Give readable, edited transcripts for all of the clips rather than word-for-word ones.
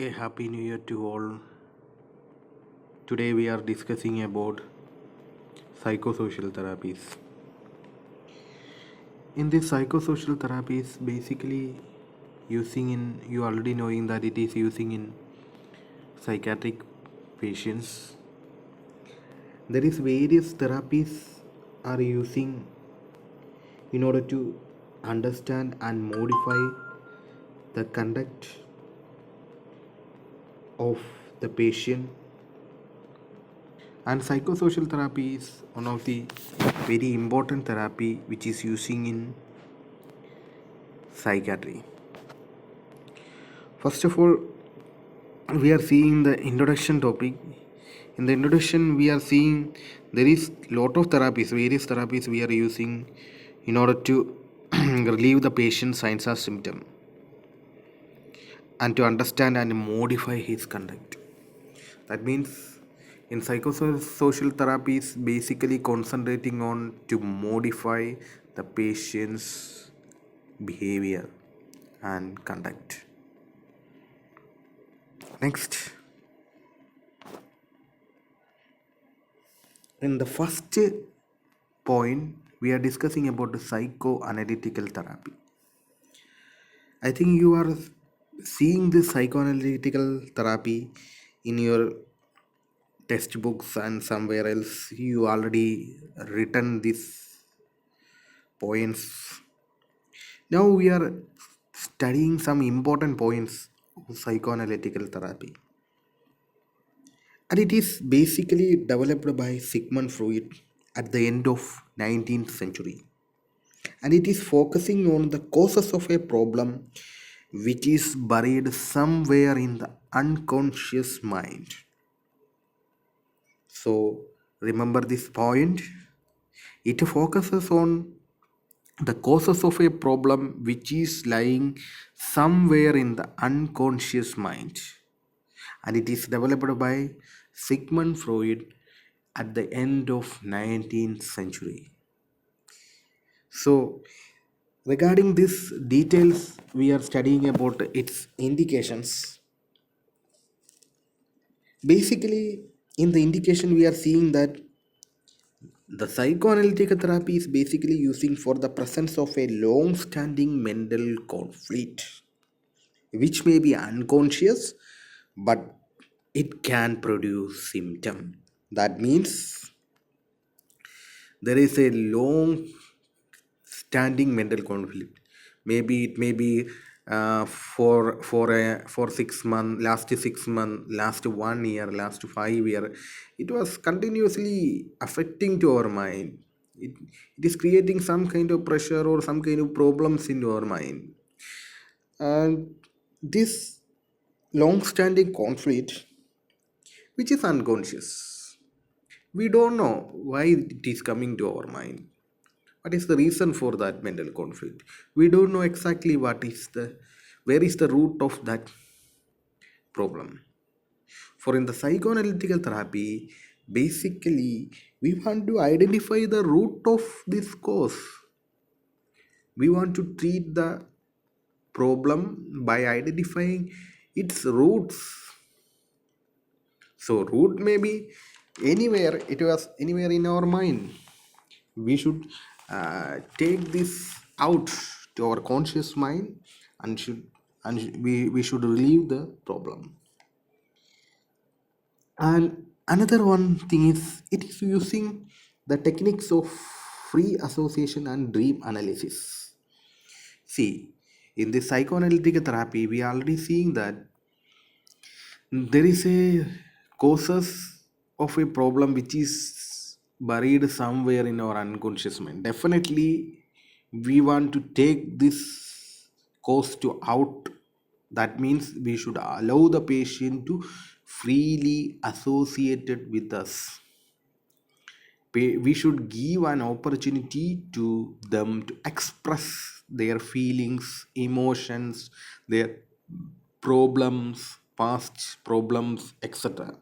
A happy new year to all. Today we are discussing about psychosocial therapies. In this psychosocial therapies basically using in you already knowing that it is using in psychiatric patients. There is various therapies are using in order to understand and modify the conduct of the patient, and psychosocial therapy is one of the very important therapy which is using in psychiatry. First of all, we are seeing the introduction topic. In the introduction we are seeing there is lot of therapies, various therapies we are using in order to relieve the patient's signs or symptom and to understand and modify his conduct. That means in psychosocial therapies basically concentrating on to modify the patient's behavior and conduct. Next, in the first point we are discussing about the psychoanalytical therapy. I think you are seeing this psychoanalytical therapy in your textbooks and somewhere else you already written these points. Now we are studying some important points of psychoanalytical therapy, and it is basically developed by Sigmund Freud at the end of 19th century, and it is focusing on the causes of a problem which is buried somewhere in the unconscious mind. So remember this point. It focuses on the causes of a problem which is lying somewhere in the unconscious mind, and it is developed by Sigmund Freud at the end of 19th century. So regarding these details we are studying about its indications. Basically in the indication we are seeing that the psychoanalytic therapy is basically using for the presence of a long standing mental conflict which may be unconscious but it can produce symptom. That means there is a long standing mental conflict. Maybe it may be for 6 months, last 6 months, last 1 year, last 5 year. It was continuously affecting to our mind. It is creating some kind of pressure or some kind of problems in our mind, and this long-standing conflict, which is unconscious, we don't know why it is coming to our mind. What is the reason for that mental conflict? We don't know exactly where is the root of that problem. For in the psychoanalytical therapy, basically we want to identify the root of this cause. We want to treat the problem by identifying its roots. So root may be anywhere, it was anywhere in our mind. We should take this out to our conscious mind and we should relieve the problem. And another one thing is it is using the techniques of free association and dream analysis. See, in the psychoanalytic therapy we are already seeing that there is a causes of a problem which is buried somewhere in our unconscious mind. Definitely we want to take this cause to out. That means we should allow the patient to freely associate it with us. We should give an opportunity to them to express their feelings, emotions, their problems, past problems, etc.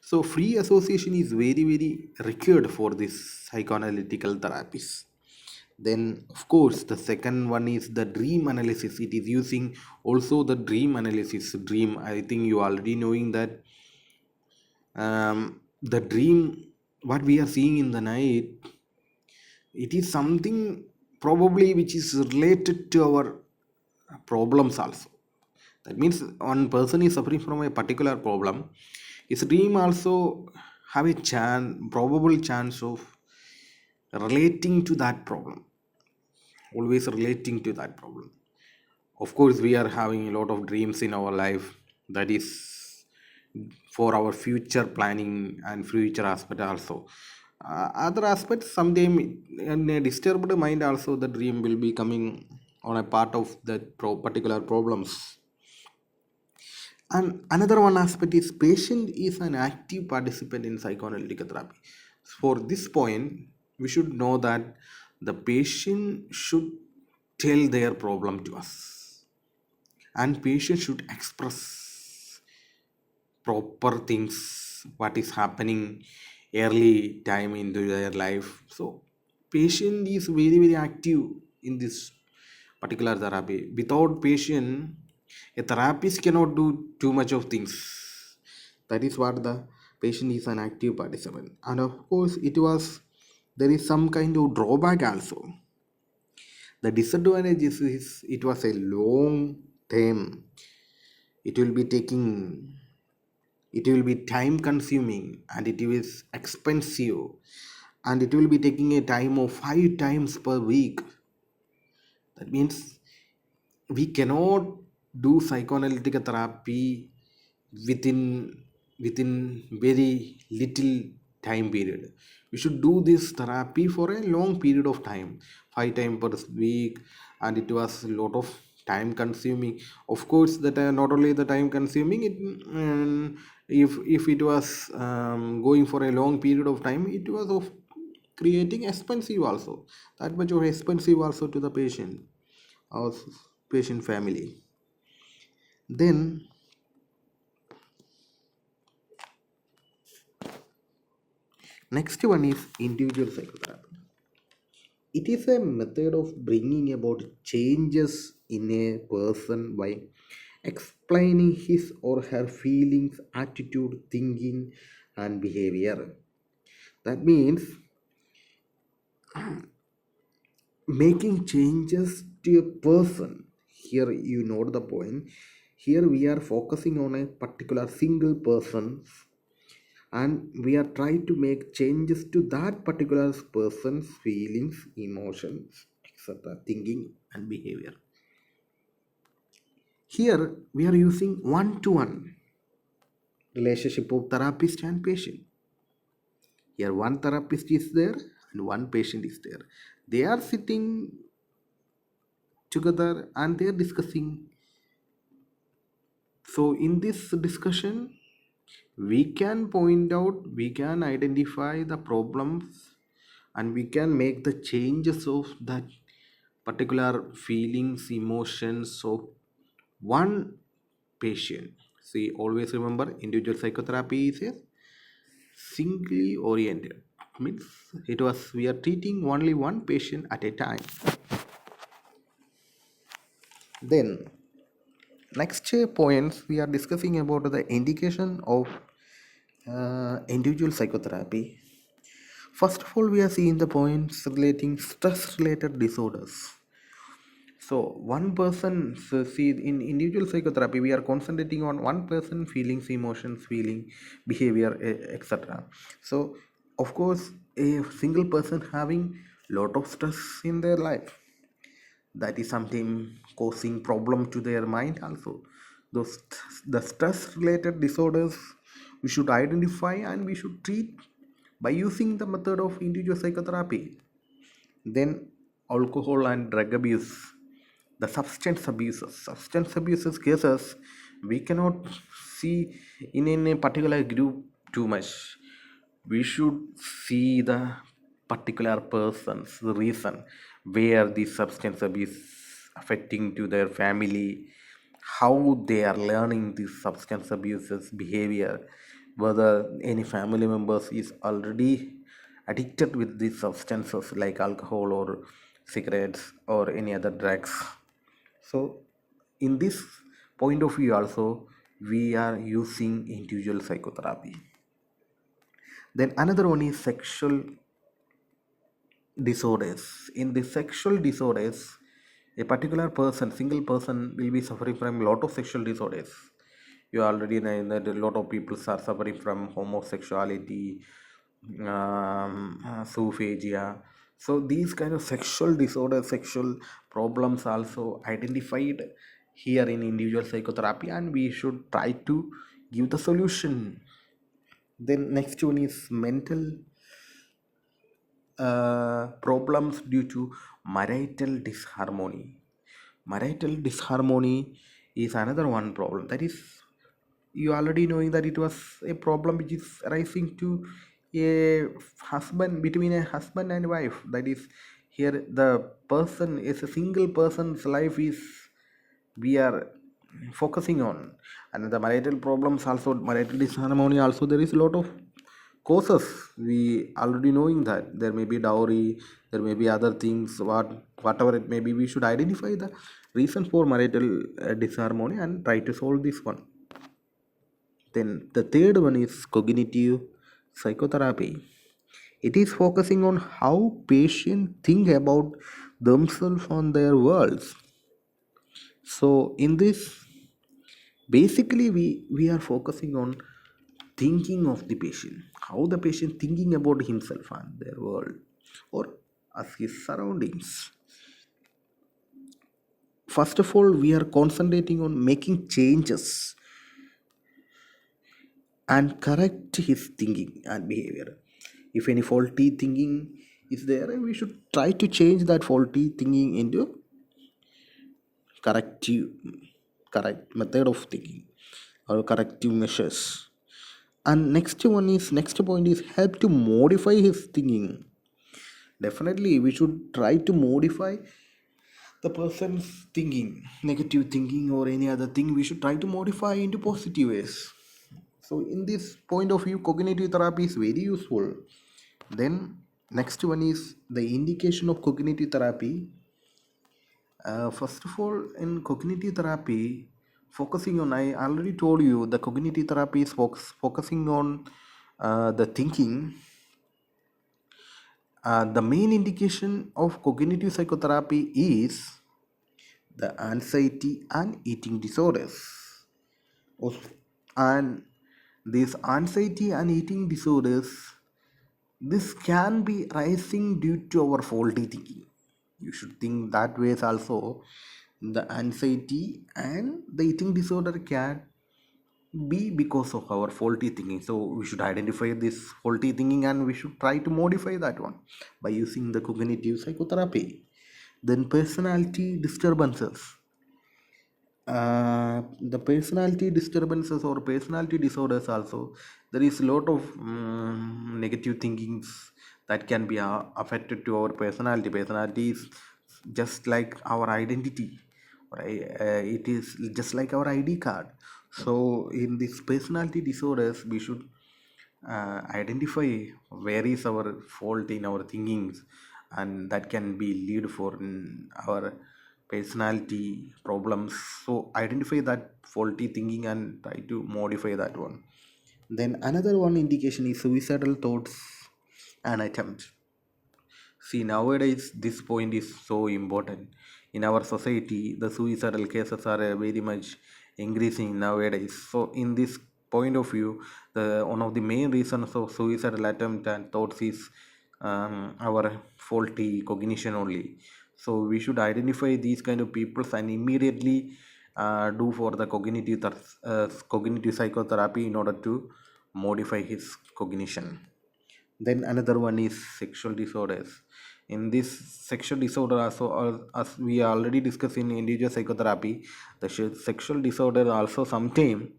So free association is very required for this psychoanalytical therapies. Then of course the second one is the dream analysis. It is using also the dream analysis. Dream, I think you already knowing that the dream what we are seeing in the night, it is something probably which is related to our problems also. That means one person is suffering from a particular problem, his dream also have a chance, probable chance of relating to that problem, always relating to that problem. Of course we are having a lot of dreams in our life, that is for our future planning and future aspect also. Other aspects sometime in a disturbed mind also the dream will be coming on a part of that particular problems. And another one aspect is patient is an active participant in psychoanalytic therapy. For this point, we should know that the patient should tell their problem to us, and patient should express proper things what is happening early time into their life. So patient is very very active in this particular therapy. Without patient, a therapist cannot do too much of things. That is what the patient is an active participant. And of course it was, there is some kind of drawback also. The disadvantage is it was a long term. It will be taking, it will be time consuming, and it is expensive, and it will be taking a time of 5 times per week. That means we cannot do psychoanalytic therapy within within very little time period. We should do this therapy for a long period of time, 5 times per week, and it was a lot of time consuming. Of course that not only the time consuming it, if it was going for a long period of time, it was of creating expensive also, that much of expensive also to the patient or patient family. Then next one is individual psychotherapy. It is a method of bringing about changes in a person by explaining his or her feelings, attitude, thinking, and behavior. That means making changes to a person. Here you note the point. Here we are focusing on a particular single person, and we are trying to make changes to that particular person's feelings, emotions, etc., thinking, and behavior. Here we are using one to one relationship of therapist and patient. Here one therapist is there and one patient is there. They are sitting together and they are discussing. So in this discussion, we can point out, we can identify the problems, and we can make the changes of that particular feelings, emotions of one patient. See, always remember individual psychotherapy is a singly oriented, means it was we are treating only one patient at a time. Then next points we are discussing about the indication of individual psychotherapy. First of all, we are seeing the points relating stress related disorders. So one person, so see in individual psychotherapy, we are concentrating on one person feelings, emotions, feeling, behavior, etc. So of course, a single person having lot of stress in their life, that is something causing problem to their mind also. Those the stress related disorders we should identify and we should treat by using the method of individual psychotherapy. Then alcohol and drug abuse, the substance abuses cases we cannot see in a particular group too much. We should see the particular persons, the reason where the substance abuse affecting to their family, how they are learning these substance abuses behavior, whether any family members is already addicted with these substances like alcohol or cigarettes or any other drugs. So in this point of view also, we are using individual psychotherapy. Then another one is sexual disorders. In the sexual disorders, a particular person, single person, will be suffering from a lot of sexual disorders. You already know that a lot of people are suffering from homosexuality, zoophagia. So these kind of sexual disorders, sexual problems also identified here in individual psychotherapy, and we should try to give the solution. Then next one is mental problems due to marital disharmony. Marital disharmony is another one problem. That is, you already knowing that it was a problem which is arising to a husband, between a husband and wife. That is, here the person is a single person's life is we are focusing on, and the marital problems also, marital disharmony also, there is a lot of causes. We already knowing that there may be dowry, there may be other things, whatever it may be, we should identify the reason for marital disharmony and try to solve this one. Then the third one is cognitive psychotherapy. It is focusing on how patients think about themselves on their worlds. So in this, basically we are focusing on thinking of the patient, how the patient thinking about himself and their world or as his surroundings. First of all, we are concentrating on making changes and correct his thinking and behavior. If any faulty thinking is there, we should try to change that faulty thinking into corrective correct method of thinking or corrective measures. And next point is help to modify his thinking. Definitely we should try to modify the person's thinking, negative thinking or any other thing, we should try to modify into positive ways. So in this point of view, cognitive therapy is very useful. Then next one is the indication of cognitive therapy. First of all, in cognitive therapy, focusing on, I already told you, the cognitive therapy is focusing on the thinking. The main indication of cognitive psychotherapy is the anxiety and eating disorders. And these anxiety and eating disorders, this can be rising due to our faulty thinking. You should think that ways also. The anxiety and the eating disorder can be because of our faulty thinking. So we should identify this faulty thinking and we should try to modify that one by using the cognitive psychotherapy. Then personality disturbances. The personality disturbances or personality disorders also, there is a lot of negative thinkings that can be affected to our personality is just like our identity, right? It is just like our ID card. So in these personality disorders, we should identify where is our fault in our thinkings, and that can be lead for our personality problems. So identify that faulty thinking and try to modify that one. Then another one indication is suicidal thoughts and attempts. See, nowadays this point is so important. In our society, the suicidal cases are very much increasing nowadays. So, in this point of view, the one of the main reasons of suicidal attempt and thoughts is our faulty cognition only. So, we should identify these kind of people and immediately do for the cognitive psychotherapy in order to modify his cognition. Then another one is sexual disorders. In this sexual disorder also, as we already discussed in individual psychotherapy, the sexual disorder also sometime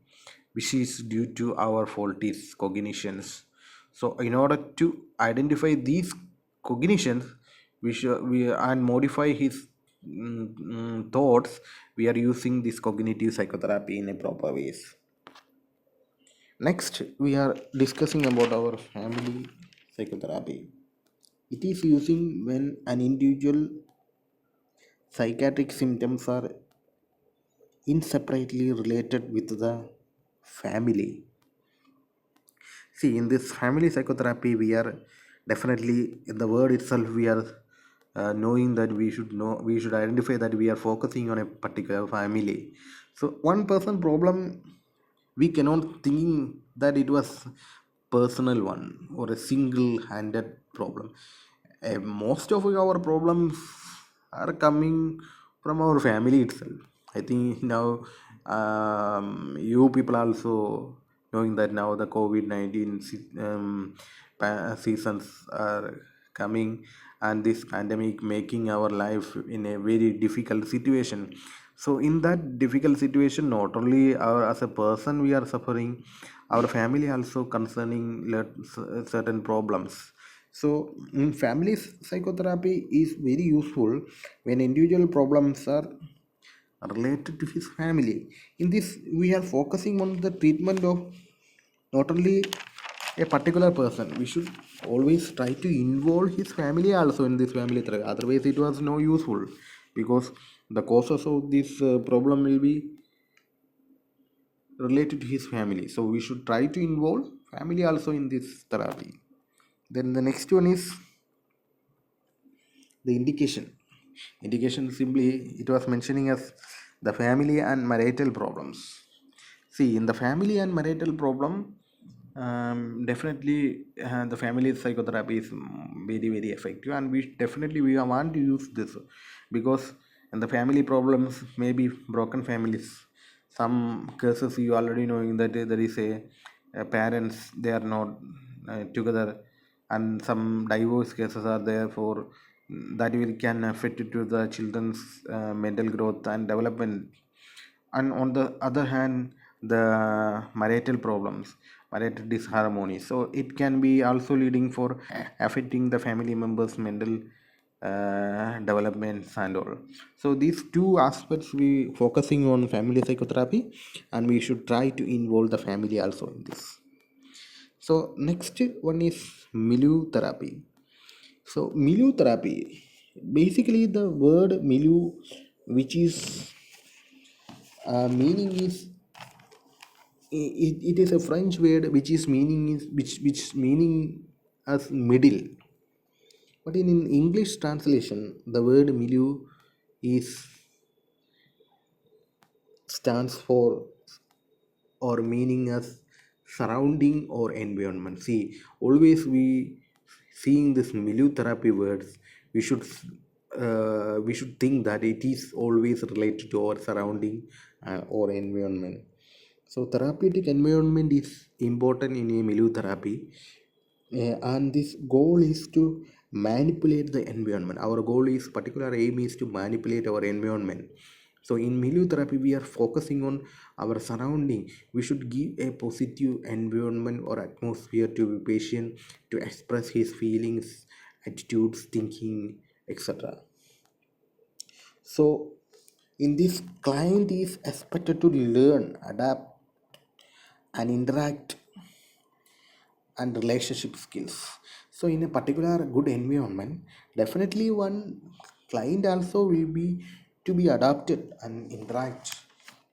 which is due to our faulty cognitions. So in order to identify these cognitions, we and modify his thoughts, we are using this cognitive psychotherapy in a proper ways. Next, we are discussing about our family psychotherapy. It is using when an individual psychiatric symptoms are inseparably related with the family. See, in this family psychotherapy, we are definitely in the word itself. We are knowing that we should identify that we are focusing on a particular family. So one person problem, we cannot think that it was personal one or a single-handed problem. Most of our problems are coming from our family itself. I think now you people also knowing that now the COVID-19 seasons are coming, and this pandemic making our life in a very difficult situation. So in that difficult situation, not only our as a person we are suffering, our family also concerning certain problems. So in family psychotherapy is very useful when individual problems are related to his family. In this, we are focusing on the treatment of not only a particular person. We should always try to involve his family also in this family therapy. Otherwise, it was no useful because the causes of this problem will be related to his family. So we should try to involve family also in this therapy. Then the next one is the indication simply it was mentioning as the family and marital problems. See, in the family and marital problem, definitely the family psychotherapy is very effective, and we definitely we want to use this because in the family problems maybe broken families, some cases you already knowing that there is a parents they are not together, and some divorce cases are there for that will can affect to the children's mental growth and development. And on the other hand, the marital problems, marital disharmony, so it can be also leading for affecting the family members mental developments and all. So these two aspects we focusing on family psychotherapy, and we should try to involve the family also in this. So next one is milieu therapy. So milieu therapy, basically the word milieu, which is meaning is it is a French word which is meaning is which meaning as middle, but in English translation the word milieu is stands for or meaning as surrounding or environment. See, always we seeing this milieu therapy words, we should think that it is always related to our surrounding or environment. So therapeutic environment is important in a milieu therapy, and this goal is to manipulate the environment. Our goal is particular aim is to manipulate our environment. So in milieu therapy we are focusing on our surrounding. We should give a positive environment or atmosphere to the patient to express his feelings, attitudes, thinking, etc. So in this, client is expected to learn, adapt, and interact and relationship skills. So in a particular good environment, definitely one client also will be to be adapted and interact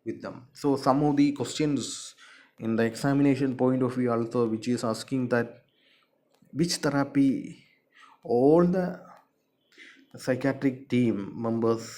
with them. So some of the questions in the examination point of view also, which is asking that which therapy all the psychiatric team members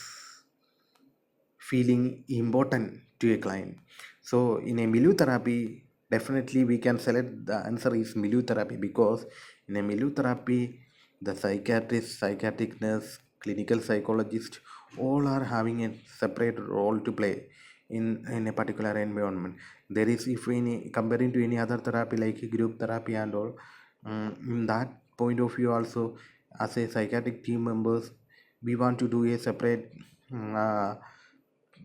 feeling important to a client. So in a milieu therapy, definitely we can select the answer is milieu therapy, because in a milieu therapy, the psychiatrist, psychiatric nurse, clinical psychologist, all are having a separate role to play in a particular environment. There is, if any comparing to any other therapy like group therapy and all, in that point of view also, as a psychiatric team members, we want to do a separate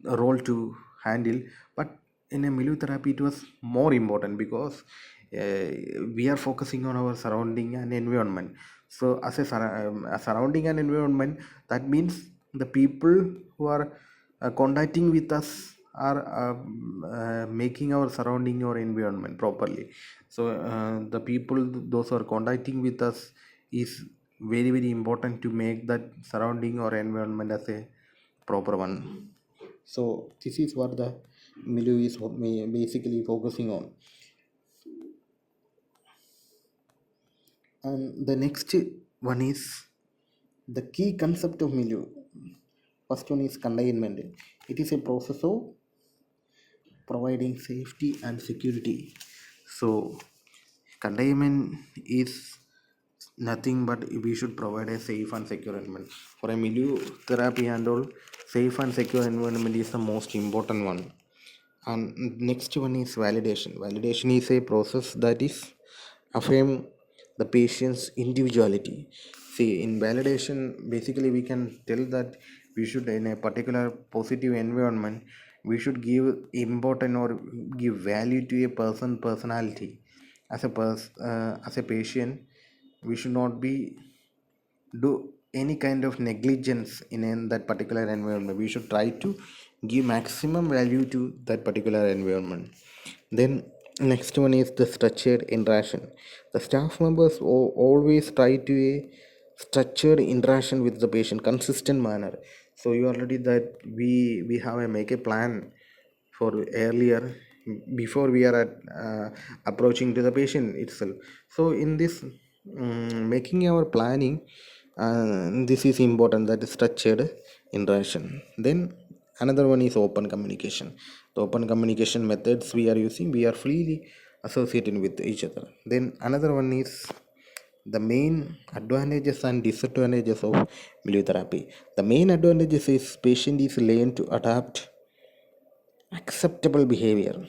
role to handle. But in a milieu therapy it was more important because we are focusing on our surrounding and environment. So as a surrounding and environment, that means the people who are contacting with us are making our surrounding or environment properly. So the people those who are contacting with us is very important to make that surrounding or environment as a proper one. So this is what the milieu is basically focusing on. And the next one is the key concept of milieu. First one is containment. It is a process of providing safety and security. So containment is nothing but we should provide a safe and secure environment. For a milieu therapy and all, safe and secure environment is the most important one. And next one is validation. Validation is a process that is affirm the patient's individuality. See, in validation, basically we can tell that we should, in a particular positive environment, we should give important or give value to a personality. As a patient, we should not be do any kind of negligence in that particular environment. We should try to give maximum value to that particular environment. Then next one is the structured interaction. The staff members always try to a structured interaction with the patient, consistent manner. So you already that we have a make a plan for earlier before we are at, approaching to the patient itself. So in this making our planning, this is important, that is structured interaction. Then another one is open communication. The open communication methods we are using, we are freely associated with each other. Then another one is the main advantages and disadvantages of milieu therapy. The main advantages is patient is learned to adapt acceptable behavior,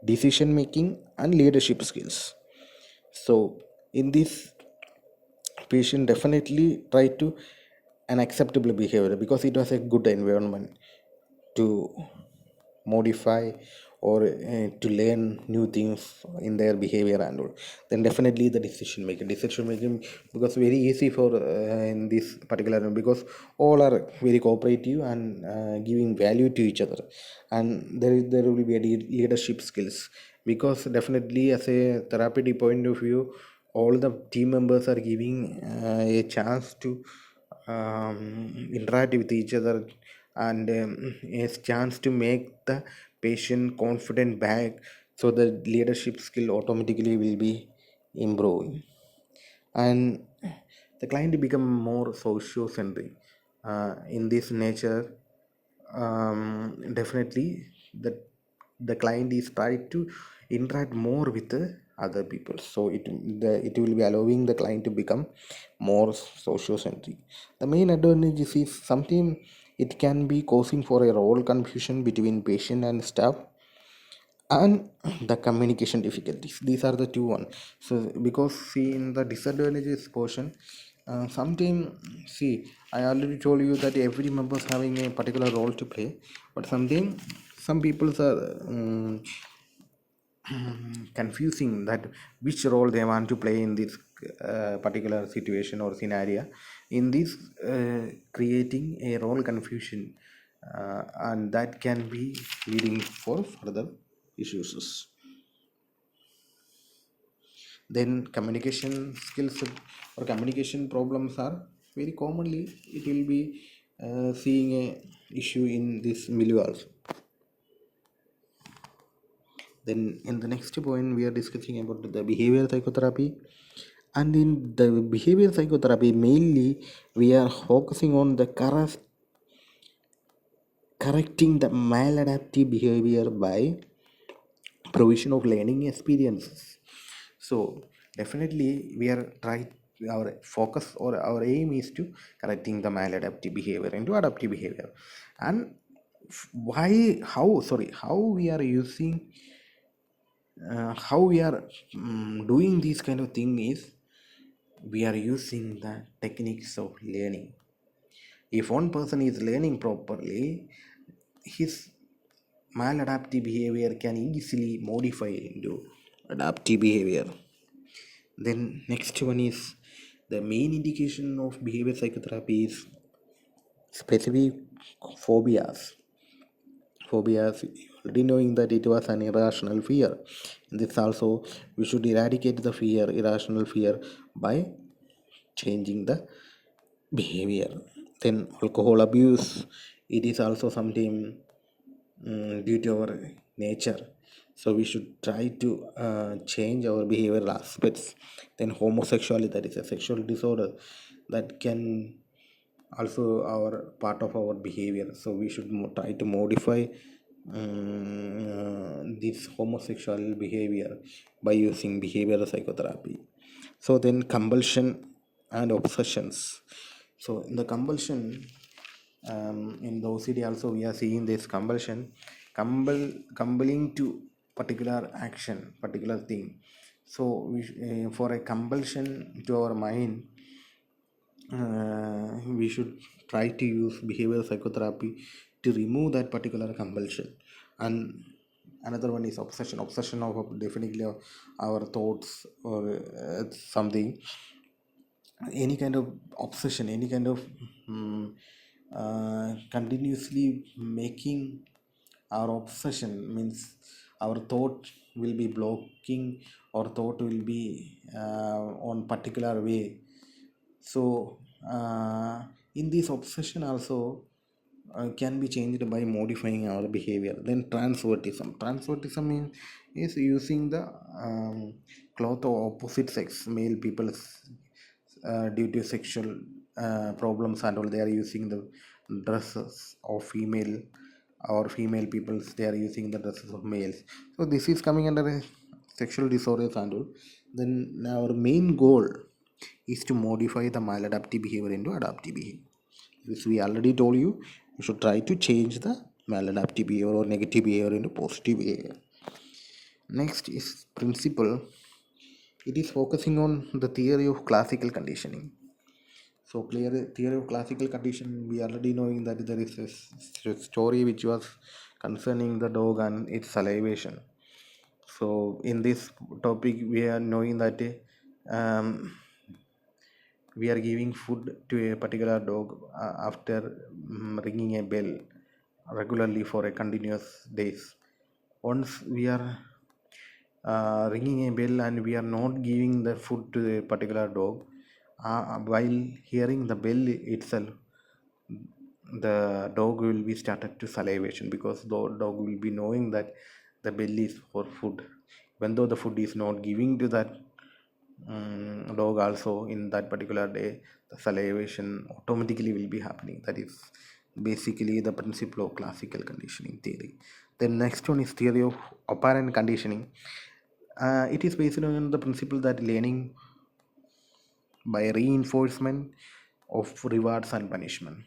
decision making and leadership skills. So in this, patient definitely try to an acceptable behavior because it was a good environment to modify or to learn new things in their behavior and all. Then definitely the decision making because very easy for in this particular because all are very cooperative and giving value to each other. And there will be a leadership skills because definitely as a therapeutic point of view, all the team members are giving a chance to interact with each other, and a chance to make the patient confident back, so the leadership skill automatically will be improving. And the client become more socio-centric in this nature. Definitely the client is trying to interact more with the other people, so it will be allowing the client to become more socio-centric. The main advantage is something, it can be causing for a role confusion between patient and staff, and the communication difficulties. These are the two one. So because see in the disadvantages portion, sometimes, see, I already told you that every member is having a particular role to play, but sometimes some people are confusing that which role they want to play in this particular situation or scenario. In this creating a role confusion, and that can be leading for further issues. Then communication skills or communication problems are very commonly, it will be seeing a issue in this milieu also. Then in the next point we are discussing about the behavior psychotherapy. And in the behavior psychotherapy mainly we are focusing on the correcting the maladaptive behavior by provision of learning experiences. So definitely we are trying, our focus or our aim is to correcting the maladaptive behavior into adaptive behavior. And how we are using, how we are doing this kind of thing is we are using the techniques of learning. If one person is learning properly, his maladaptive behavior can easily modify into adaptive behavior. Then next one is the main indication of behavior psychotherapy is specific phobias. Phobias, already knowing that it was an irrational fear. In this also, we should eradicate the fear, irrational fear, by changing the behavior. Then alcohol abuse It is also sometimes due to our nature. So we should try to change our behavioral aspects. Then homosexuality, that is a sexual disorder that can also our part of our behavior. So we should try to modify this homosexual behavior by using behavioral psychotherapy. So then compulsion and obsessions. So in the compulsion, in the OCD also we are seeing this compulsion, compelling to particular action, particular thing. So for a compulsion to our mind, we should try to use behavioral psychotherapy to remove that particular compulsion. And another one is obsession of definitely our thoughts or something, any kind of obsession, any kind of continuously making our obsession means our thought will be blocking, or thought will be on particular way. So in this obsession also can be changed by modifying our behavior. Then transvertism is using the cloth of opposite sex, male people, due to sexual problems and all, they are using the dresses of female, or female peoples they are using the dresses of males. So this is coming under a sexual disorders and all. Then our main goal is to modify the maladaptive behavior into adaptive behavior. This we already told you. You should try to change the maladaptive behavior or negative behavior into positive behavior. Next is principle. It is focusing on the theory of classical conditioning. So clear theory of classical condition, we already knowing that there is a story which was concerning the dog and its salivation. So in this topic, we are knowing that um, we are giving food to a particular dog after ringing a bell regularly for a continuous days. Once we are ringing a bell and we are not giving the food to a particular dog, while hearing the bell itself, the dog will be started to salivation, because the dog will be knowing that the bell is for food, even though the food is not giving to that dog also in that particular day. The salivation automatically will be happening. That is basically the principle of classical conditioning theory. The next one is theory of operant conditioning. It is based on the principle that learning by reinforcement of rewards and punishment.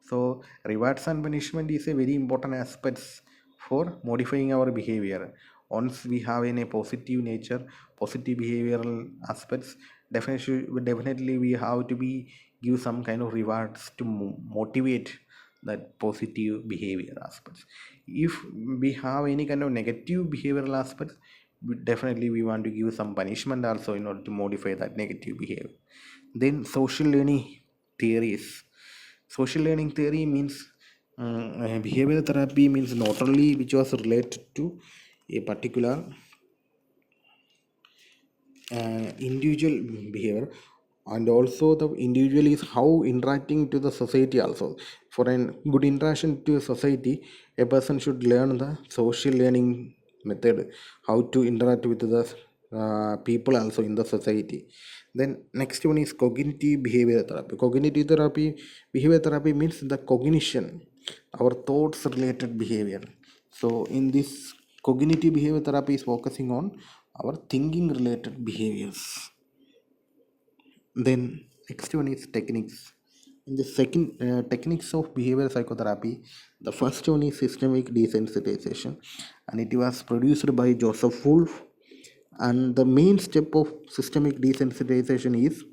So rewards and punishment is a very important aspect for modifying our behavior. Once we have in a positive nature, positive behavioral aspects, definitely we have to be give some kind of rewards to motivate that positive behavior aspects. If we have any kind of negative behavioral aspects, definitely we want to give some punishment also in order to modify that negative behavior. Then social learning theories. Social learning theory means behavioral therapy means not only which was related to a particular individual behavior, and also the individual is how interacting to the society also. For a good interaction to a society, a person should learn the social learning method, how to interact with the people also in the society. Then next one is cognitive behavior therapy. Cognitive therapy, behavior therapy means the cognition, our thoughts related behavior. So in this cognitive behavior therapy is focusing on our thinking related behaviors. Then next one is techniques. In the second techniques of behavioral psychotherapy, the first one is systemic desensitization, and it was produced by Joseph Wolf. And the main step of systemic desensitization is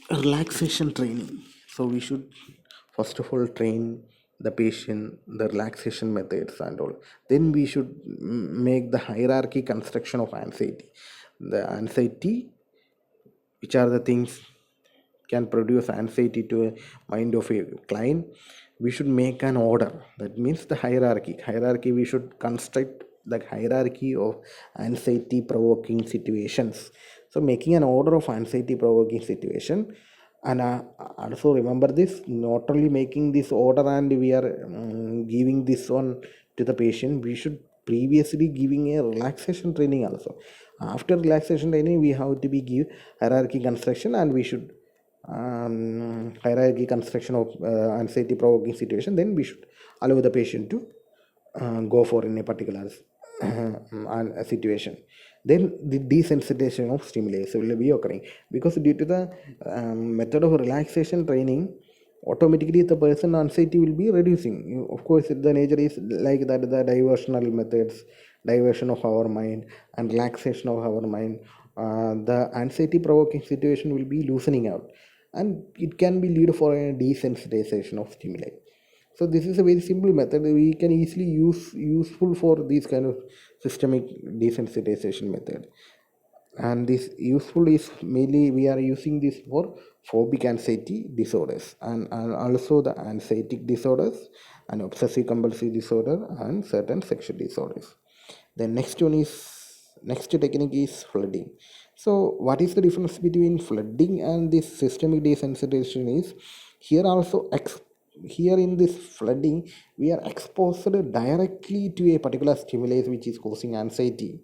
relaxation training. So we should first of all train the patient the relaxation methods and all. Then we should make the hierarchy construction of anxiety. The anxiety, which are the things can produce anxiety to a mind of a client, we should make an order. That means the hierarchy we should construct the hierarchy of anxiety provoking situations. So making an order of anxiety provoking situation, And also remember this, not only making this order and we are giving this one to the patient, we should previously giving a relaxation training also. After relaxation training, we have to be give hierarchy construction, and we should hierarchy construction of anxiety provoking situation. Then we should allow the patient to go for in a particular situation. Then the desensitization of stimulus will be occurring, because due to the method of relaxation training, automatically the person anxiety will be reducing. Of course, the nature is like that, the diversional methods, diversion of our mind and relaxation of our mind, the anxiety provoking situation will be loosening out, and it can be lead for a desensitization of stimuli. So this is a very simple method we can easily useful for these kind of systemic desensitization method. And this useful is mainly we are using this for phobic anxiety disorders, and also the anxietic disorders and obsessive compulsive disorder and certain sexual disorders. The next technique is flooding. So what is the difference between flooding and this systemic desensitization is, here also here in this flooding we are exposed directly to a particular stimulus which is causing anxiety,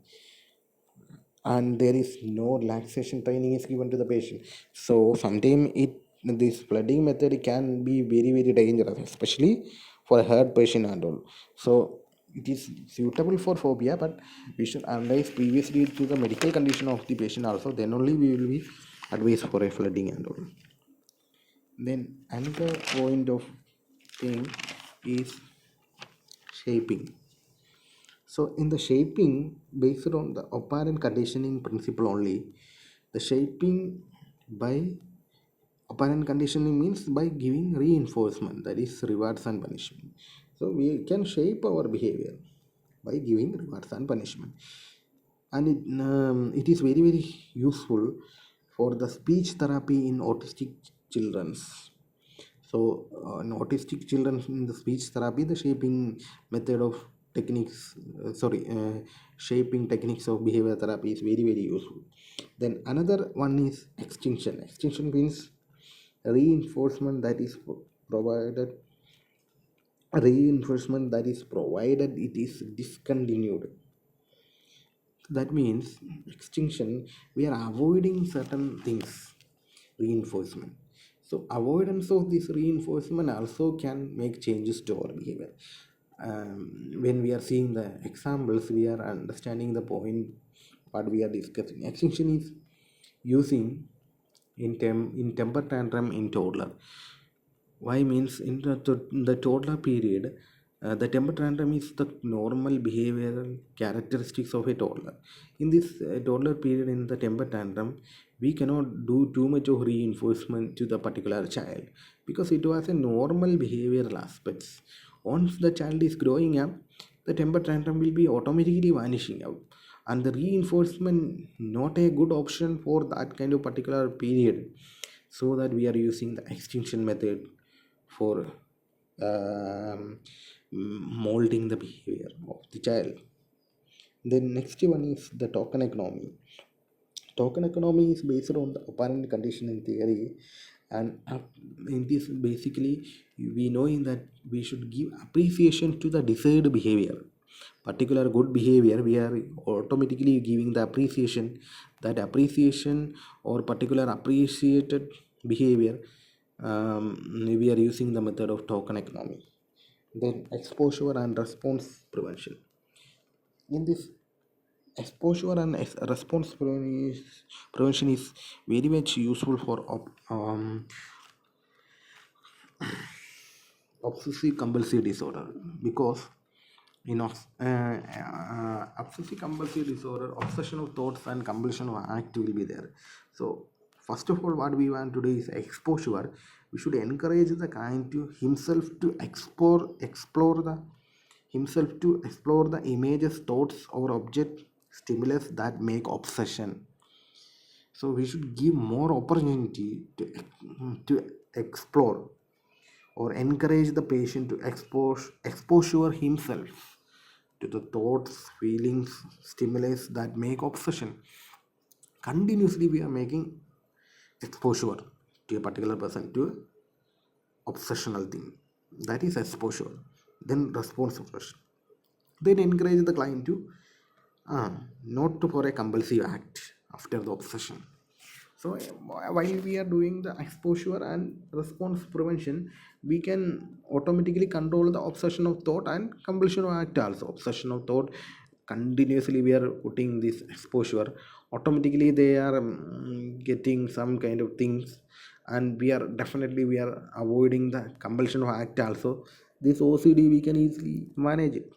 and there is no relaxation training is given to the patient. So sometimes it this flooding method can be very very dangerous, especially for a hurt patient and all. So it is suitable for phobia, but we should analyze previously to the medical condition of the patient also, then only we will be advised for a flooding and all. Then another point of thing is shaping. So in the shaping, based on the apparent conditioning principle only, the shaping by apparent conditioning means by giving reinforcement, that is rewards and punishment. So we can shape our behavior by giving rewards and punishment, and it is very very useful for the speech therapy in autistic children's. So in autistic children, in the speech therapy, the shaping method of techniques shaping techniques of behavior therapy is very very useful. Then another one is extinction. Extinction means reinforcement that is provided reinforcement that is provided it is discontinued. That means extinction, we are avoiding certain things, reinforcement. So avoidance of this reinforcement also can make changes to our behavior. When we are seeing the examples, we are understanding the point what we are discussing. Extinction is using in temper tantrum in toddler. Why means in the toddler period, the temper tantrum is the normal behavioral characteristics of a toddler. In this toddler period, in the temper tantrum, we cannot do too much of reinforcement to the particular child, because it was a normal behavioral aspects. Once the child is growing up, the temper tantrum will be automatically vanishing out, and the reinforcement not a good option for that kind of particular period. So that we are using the extinction method for um, molding the behavior of the child. The next one is the token economy. Token economy is based on the apparent conditioning theory, and in this basically we knowing that we should give appreciation to the desired behavior. Particular good behavior, we are automatically giving the appreciation. That appreciation or particular appreciated behavior, we are using the method of token economy. Then exposure and response prevention. In this exposure and response prevention is very much useful for obsessive compulsive disorder, because obsessive compulsive disorder, obsession of thoughts and compulsion of act will be there. So first of all, what we want to do is exposure. We should encourage the client to himself to explore the himself to explore the images, thoughts or object stimulus that make obsession. So we should give more opportunity to explore, or encourage the patient to exposure himself to the thoughts, feelings, stimulus that make obsession. Continuously we are making exposure. to a particular person to obsessional thing, that is exposure. Then response suppression, then encourage the client to not to for a compulsive act after the obsession. So while we are doing the exposure and response prevention, we can automatically control the obsession of thought and compulsion of act also. Obsession of thought, continuously we are putting this exposure, automatically they are getting some kind of things, and we are definitely we are avoiding the compulsion of act also. This OCD we can easily manage it.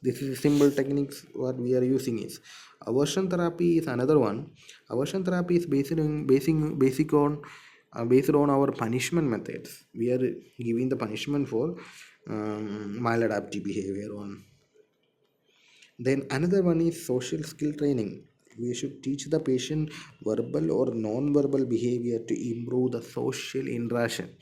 This is a simple techniques what we are using is. Aversion therapy is another one. Aversion therapy is based on our punishment methods. We are giving the punishment for maladaptive behavior on. Then another one is social skill training. We should teach the patient verbal or non-verbal behavior to improve the social interaction.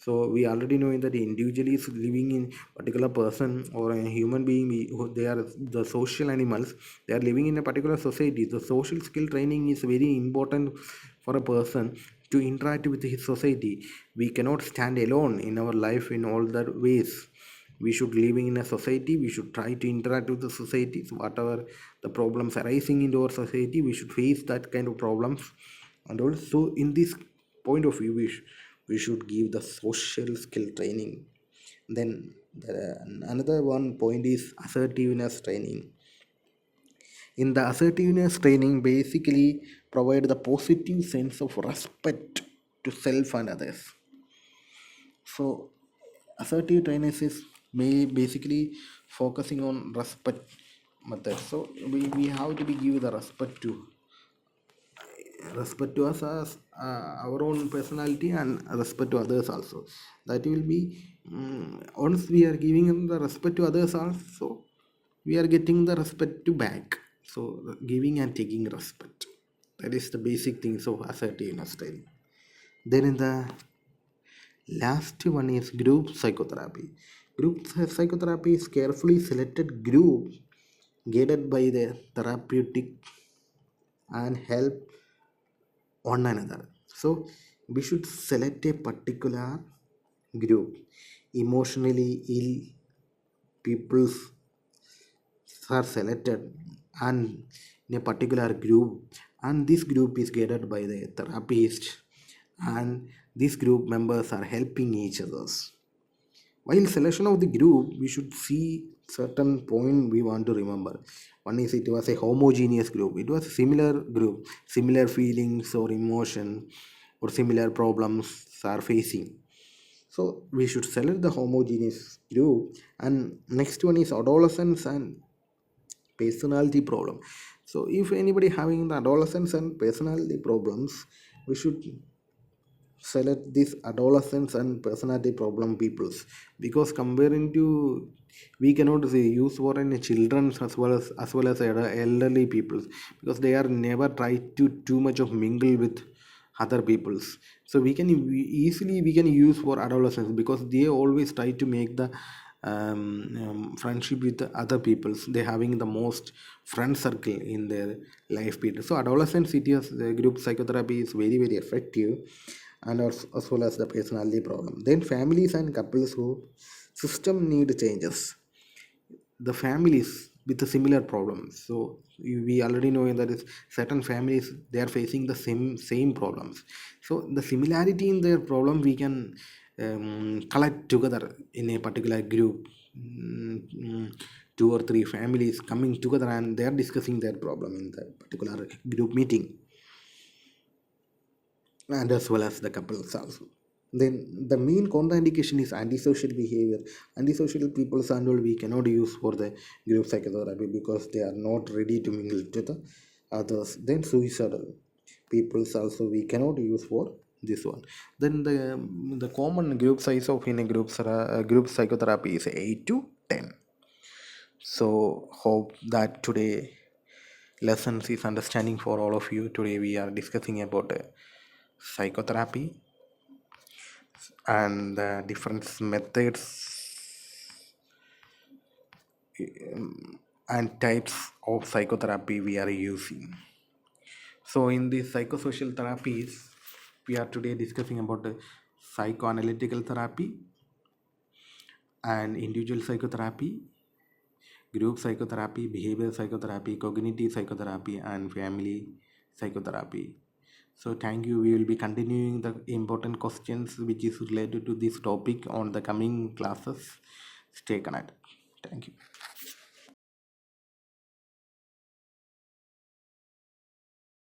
So we already know that the individual is living in particular person or a human being. They are the social animals. They are living in a particular society. The social skill training is very important for a person to interact with his society. We cannot stand alone in our life in all the ways. We should living in a society, we should try to interact with the society. So whatever the problems arising in our society, we should face that kind of problems. And also in this point of view, we should give the social skill training. Then another one point is assertiveness training. In the assertiveness training basically provide the positive sense of respect to self and others. So assertive trainers is may basically focusing on respect method. So we have to be give the respect to us as our own personality and respect to others also. That will be once we are giving the respect to others also, we are getting the respect to back. So giving and taking respect, that is the basic things of assertiveness training. Then in the last one is group psychotherapy. Group psychotherapy is carefully selected group guided by the therapeutic and help one another. So we should select a particular group. Emotionally ill people are selected and in a particular group, and this group is guided by the therapist, and these group members are helping each others. While selection of the group, we should see certain point we want to remember. One is it was a homogeneous group. It was a similar group, similar feelings or emotion or similar problems are facing. So we should select the homogeneous group. And next one is adolescence and personality problem. So if anybody having the adolescence and personality problems, we should select these adolescents and personality problem peoples, because comparing to, we cannot say use for any children as well as elderly peoples, because they are never try to too much of mingle with other peoples. So easily we can use for adolescents, because they always try to make the friendship with the other peoples. They having the most friend circle in their life period. So adolescents, it is the group psychotherapy is very very effective, and as well as the personality problem. Then families and couples who system need changes. The families with a similar problem. So we already know that is certain families, they are facing the same problems. So the similarity in their problem we can collect together in a particular group. Two or three families coming together and they are discussing their problem in that particular group meeting, and as well as the couples also. Then the main contraindication is antisocial behavior. Antisocial people and all we cannot use for the group psychotherapy because they are not ready to mingle to the others. Then suicidal peoples also we cannot use for this one. Then the common group size of in a group psychotherapy is 8 to 10. So hope that today lessons is understanding for all of you. Today we are discussing about psychotherapy and the different methods and types of psychotherapy we are using. So in these psychosocial therapies, We are today discussing about the psychoanalytical therapy and individual psychotherapy, group psychotherapy, behavioral psychotherapy, cognitive psychotherapy, and family psychotherapy. So, thank you. We will be continuing the important questions which is related to this topic on the coming classes. Stay connected. Thank you.